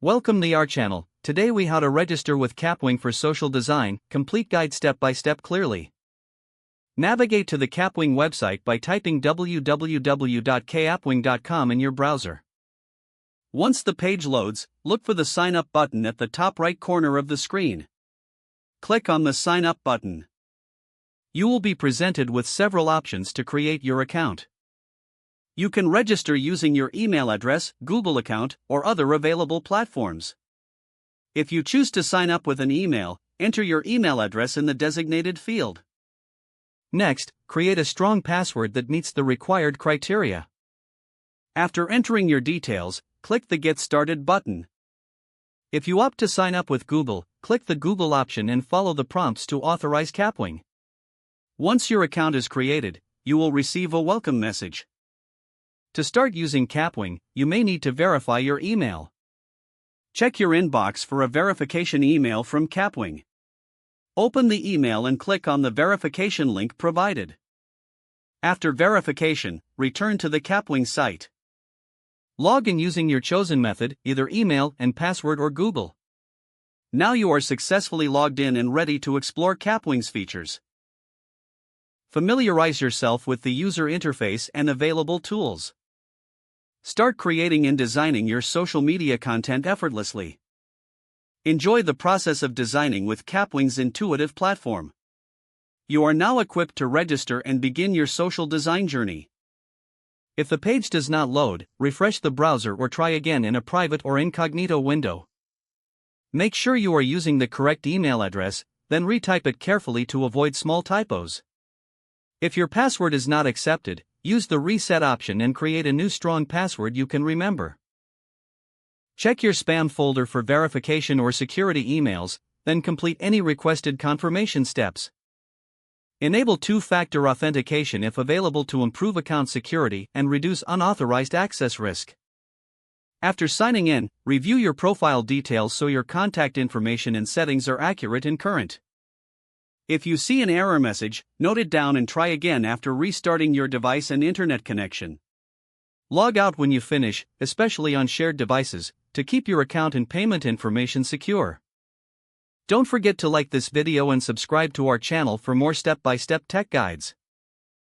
Welcome to our channel. Today we how to register with Kapwing for social design, complete guide step by step clearly. Navigate to the Kapwing website by typing www.kapwing.com in your browser. Once the page loads, look for the sign up button at the top right corner of the screen. Click on the sign up button. You will be presented with several options to create your account. You can register using your email address, Google account, or other available platforms. If you choose to sign up with an email, enter your email address in the designated field. Next, create a strong password that meets the required criteria. After entering your details, click the Get Started button. If you opt to sign up with Google, click the Google option and follow the prompts to authorize Kapwing. Once your account is created, you will receive a welcome message. To start using Kapwing, you may need to verify your email. Check your inbox for a verification email from Kapwing. Open the email and click on the verification link provided. After verification, return to the Kapwing site. Log in using your chosen method, either email and password or Google. Now you are successfully logged in and ready to explore Kapwing's features. Familiarize yourself with the user interface and available tools. Start creating and designing your social media content effortlessly. Enjoy the process of designing with Kapwing's intuitive platform. You are now equipped to register and begin your social design journey. If the page does not load, refresh the browser or try again in a private or incognito window. Make sure you are using the correct email address, then retype it carefully to avoid small typos. If your password is not accepted, use the reset option and create a new strong password you can remember. Check your spam folder for verification or security emails, then complete any requested confirmation steps. Enable two-factor authentication if available to improve account security and reduce unauthorized access risk. After signing in, review your profile details so your contact information and settings are accurate and current. If you see an error message, note it down and try again after restarting your device and internet connection. Log out when you finish, especially on shared devices, to keep your account and payment information secure. Don't forget to like this video and subscribe to our channel for more step-by-step tech guides.